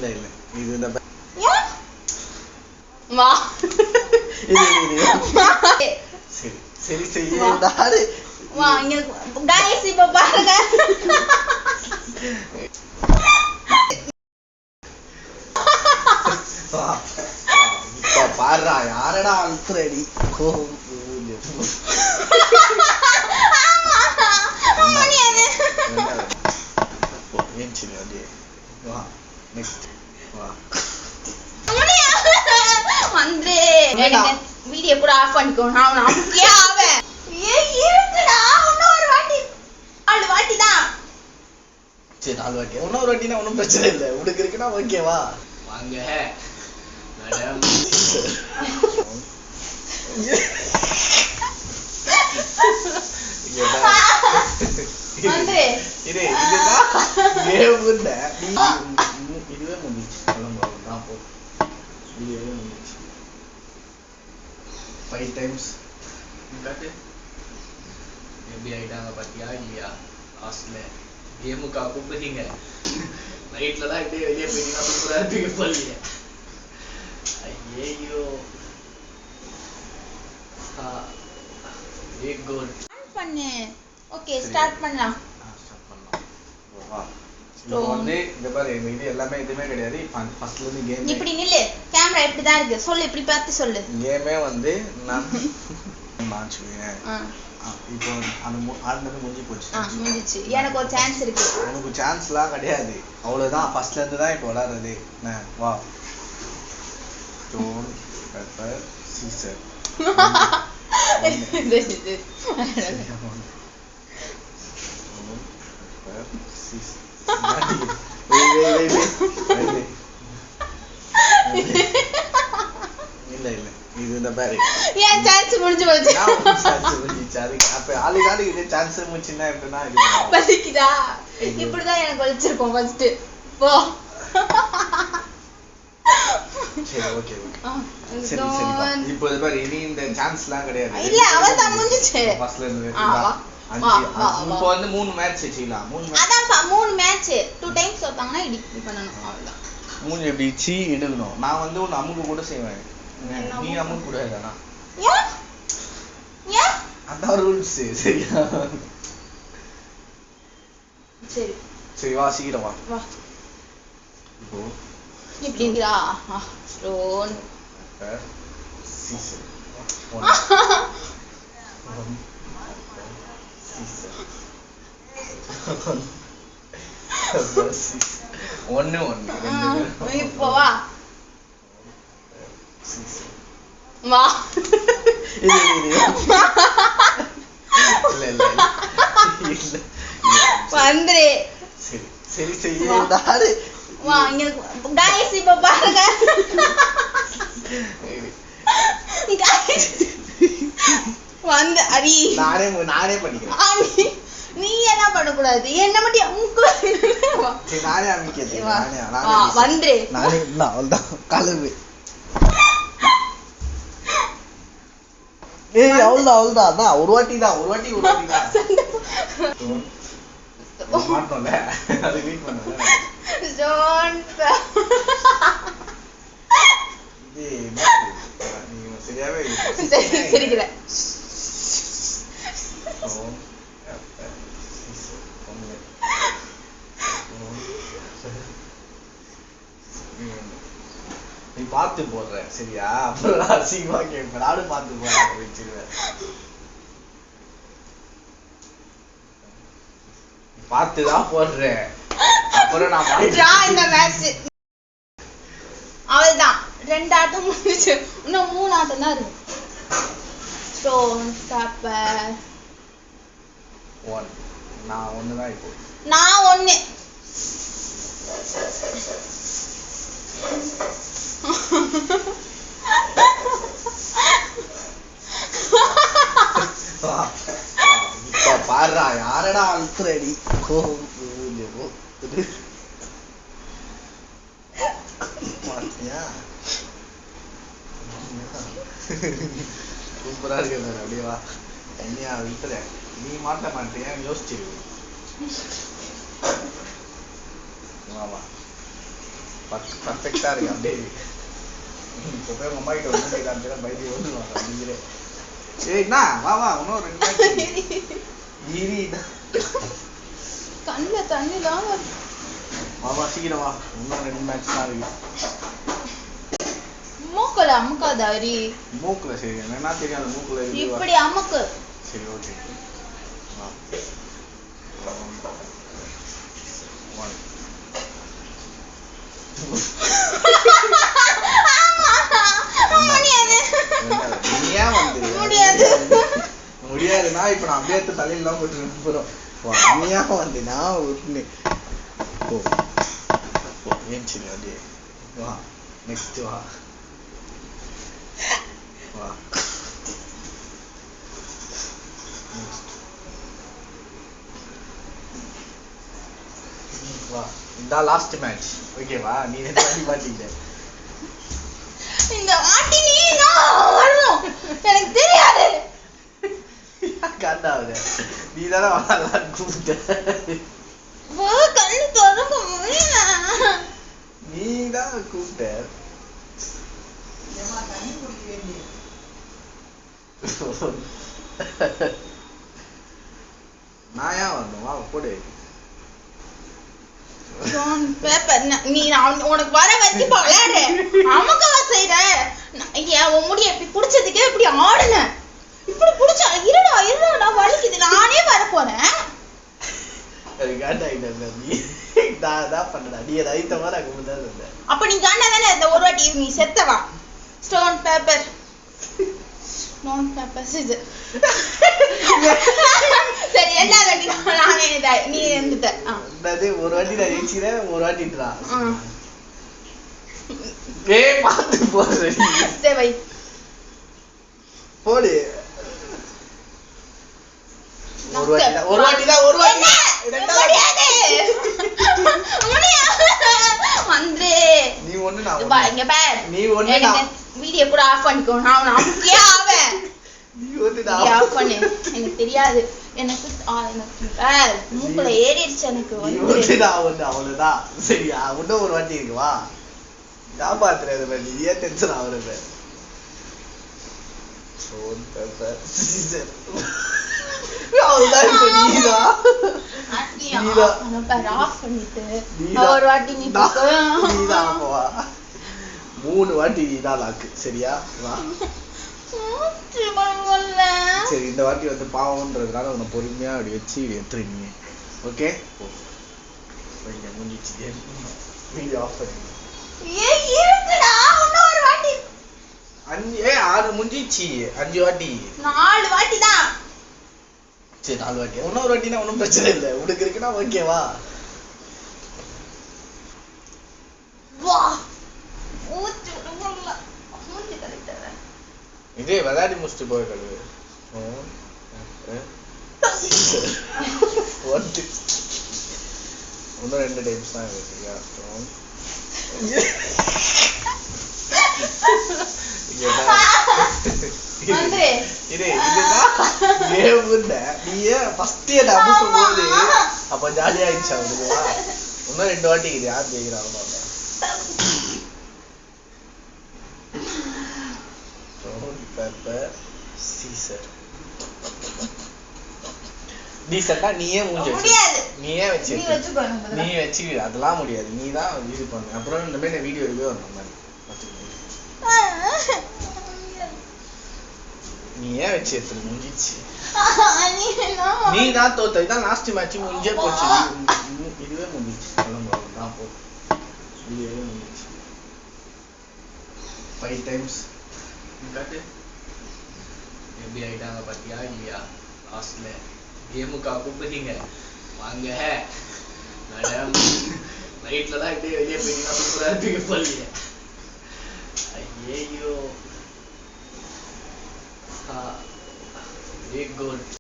இல்ல இல்ல இது இந்த வா சரி சரி செய்யறாரு வா இங்க गाइस இப்ப பாருங்க இப்ப பாருடா யாரடா அல்ட்ரடி வீடியோ கூட ஆஃப் பண்ணிக்கோ நான் நமக்கே ஆவே இருக்குடா இன்னொரு வாட்டி 4 வாட்டி தான் சரி 4 வாட்டி இன்னொரு வாட்டினா ஒன்றும் பிரச்சனை இல்லை உனக்கு இருக்குன்னா ஓகேவா வாங்க மேடம் வந்து இது இதுதான் கேம்ல இதுவே முடிஞ்சு கிளம்புறோம் தான் போ இதுவே முடிஞ்சு 5 டைம்ஸ் காட்டு எப்படி ஆயிட்டாங்க பாத்தியா இல்லையா லாஸ்ட்ல கேமுக்கா கூப்பிடுறீங்க நைட்லலாம் இப்படியே வெளியே போயிட்டீங்கன்னா சூப்பரா இருப்பீங்க போலீங்க ஐயோ வெரி குட் பண்ணு ஓகே ஸ்டார்ட் பண்ணலாம் ஸ்டார்ட் பண்ணலாம் வா இப்போ வந்து இந்த பாரு இது எல்லாமே எதுவுமே கிடையாது ஃபர்ஸ்ட்ல இருந்து கேம் இப்படி நில்லு கேமரா இப்படி தான் இருக்கு சொல்லு இப்படி பார்த்து சொல்லு கேமே வந்து நான் மாச்சுவேன் இப்போ அந்த முடிஞ்சு போச்சு முடிஞ்சிச்சு எனக்கு ஒரு சான்ஸ் இருக்கு உனக்கு சான்ஸ்லாம் கிடையாது அவ்வளவுதான் ஃபர்ஸ்ட்ல இருந்து தான் இப்போ விளையாடுறது வா ஸ்டோன் பெப்பர் சீசர் இல்ல இல்ல இது இந்த பாரு ஏன் சான்ஸ் முடிஞ்சு போச்சு சான்ஸ் முடிஞ்சிச்சு அதுக்கு அப்ப ஆளுக்காளு இது சான்ஸ் முடிச்சுன்னா எப்படின்னா இது வலிக்குதா இப்படிதான் எனக்கு வலிச்சிருக்கும் ஃபர்ஸ்ட் போ சரி ஓகே ஓகே சரி சரி இப்போ இது பாரு இனி இந்த சான்ஸ்லாம் கிடையாது இல்ல அவதான் முடிஞ்சிச்சு ஃபர்ஸ்ட்ல இருந்து இப்போ வந்து 3 மேட்ச் செய்யலாம் 3 மேட்ச் அதான் 3 மேட்ச் 2 டைம்ஸ் தோத்தாங்கன்னா இப்படி பண்ணனும் அவ்வளவுதான் 3 இப்படி சீ எடுக்கணும் நான் வந்து ஒரு அமுக்கு கூட செய்வேன் நீ அமுக்கு கூட இல்லனா ஏன் ஏன் அதான் ரூல்ஸ் சரியா சரி சரி வா சீக்கிரம் வா வா இப்போ இப்படி இருக்கா ஸ்டோன் சீசர் ஒன்னு இப்போ வா வா இல்ல இல்ல இல்ல வந்துரு சரி சரி செய்யறாரு வா இங்க गाइस இப்ப பாருங்க गाइस வந்து அரி நானே பண்ணிக்கிறேன் நீ என்ன பண்ண கூடாது என்ன மட்டும் மூக்கு சரி நானே அமைக்கிறேன் நானே வந்துரு நானே இல்ல அவ்வளவுதான் கலவு ஏய் அவ்வளவுதான் அதான் ஒரு வாட்டி தான் மாட்டோம்ல அது வீட் பண்ணல டோன்ட் நீ சரியாவே சரிக்கிற நீ பார்த்து போடுற சரியா அப்புறம் அசிங்கமா கேட்பேன் நானும் பார்த்து போடுறேன் வச்சிருவேன் பார்த்துதான் போடுறேன் அப்புறம் நான் இந்த மேட்ச் அவள்தான் 2 ஆட்டம் முடிஞ்சு இன்னும் 3 ஆட்டம் தான் இருக்கு ஸ்டோன் பேப்பர் 1 நான் ஒண்ணுதான் இப்போ நான் ஒண்ணு இப்ப பாருடா யாரடா அல்ட்ரடி சூப்பரா இருக்கு அப்படியே வா என்னையா விட்டுற நீ மாட்ட மாட்டியா யோசிச்சிரு வாமா பர்ஃபெக்டா இருக்கு அப்படியே. இப்போ போய் உங்க அம்மா கிட்ட வந்து காமிச்சா பயந்து ஓடுவாங்க அப்படிங்கிற. ஏய் என்ன வா வா இன்னும் 2 மேட்ச் ஈரிடா. கண்ணுல தண்ணி தான் வருது. வா வா சீக்கிரம் வா இன்னும் 2 மேட்ச் தான் இருக்கு. மூக்குல அமுக்காத அரி. மூக்குல சரி என்ன தெரியாது மூக்குல இருக்கு. இப்படி அமுக்கு. சரி ஓகே. வா 1 முடியாது. முடியாது. முடியாதுன்னா இப்ப நான் அப்படியே தலையெல்லாம் போட்டு போறோம். நீயா வந்து நான் விட்டுனே ஓ ஏன் சரி அப்படியே வா நெக்ஸ்ட் வா வா வா இந்த லாஸ்ட் மேட்ச் ஓகேவா நீ என்ன பண்ணி பாத்தீங்க இந்த வாட்டி நீ நான் வரணும் எனக்கு தெரியாது காண்டாவுது நீ தானே வரலான்னு கூப்பிட்ட கண்ணு திறக்க முடியல நீ தான் கூப்பிட்ட நான் ஏன் வரணும் வா போடு பேப்பர் நீ உனக்கு வர வச்சு விளையாடு அமுக்கவா செய்யற உன் முடிய இப்படி புடிச்சதுக்கே இப்படி ஆடுன இப்படி புடிச்சா இருடா இருடா நான் வலிக்குது நானே வர போறேன் அப்ப நீ காண்டா தானே இந்த ஒரு வாட்டி நீ செத்தவா stone paper stone paper scissor சரி எல்லா வாட்டி நானே நீ இருந்துட்ட ஒரு வாட்டி நான் ஜெயிச்சுக்கிறேன் ஒரு வாட்டின்றா ஏய் பாத்து போடு சரி வை போடு ஒரு வாட்டி தான் வந்து நீ ஒண்ணு நான் இங்க பார் நீ ஒண்ணு நான் வீடியோ கூட ஆஃப் பண்ணிக்கோ நான் அமுக்கியே ஆவேன் நீ ஒண்ணு நான் ஆஃப் பண்ணு எனக்கு தெரியாது எனக்கு பார் மூக்குல ஏறிடுச்சு எனக்கு நீ ஒண்ணு நான் ஒண்ணு அவ்வளவுதான் சரியா இன்னும் ஒரு வாட்டி இருக்கு வா நான் பாத்துறேன் நீ ஏன் டென்ஷன் ஆகுறது ஸ்டோன் பேப்பர் சிசர் ஒரு வாட்டி நீ மூணு வாட்டி நீதான் லாக்கு சரியா சரி இந்த வாட்டி வந்து பாவம்ன்றதுனால உன்னை பொறுமையா அப்படி வச்சு எடுத்துருங்க ஓகே முடிஞ்சிச்சு வீடியோ ஆஃப் பண்ணி 6 முடிஞ்சிச்சு 5 வாட்டி 4 வாட்டி தான் சரி 4 வாட்டி இன்னொரு வாட்டினா ஒன்றும் பிரச்சனை இல்லை உனக்கு இருக்குன்னா ஓகேவா இதே விளையாடி முடிச்சுட்டு போய் கழுவு இன்னும் 2 டைம்ஸ் தான் சரியா அப்ப ஜாலியா ஆயிடுச்சு அவனுக்குவா இன்னும் 2 வாட்டி இது யார் ஜெயிக்கிறாங்க நீயே வச்சு நீ வச்சு அதெல்லாம் முடியாது நீ தான் இது பண்ணு அப்புறம் இந்த மாதிரி வீடியோ எடுக்கவே வரணும் மாதிரி நீ ஏன் வச்சு எடுத்து முடிஞ்சிச்சு நீ தான் தோத்த இதான் லாஸ்ட் மேட்ச் முடிஞ்சே போச்சு இதுவே முடிஞ்சிச்சு தான் போ இதுவே முடிஞ்சிச்சு 5 டைம்ஸ் எப்படி ஆயிட்டாங்க பாத்தியா இல்லையா லாஸ்ட்ல கேமுக்கா கூப்பிடுறீங்க வாங்க மேடம் நைட்லலாம் இப்படியே வெளியே போயிட்டீங்கன்னா சூப்பரா இருப்பீங்க போலீங்க ஐயோ வெரி குட்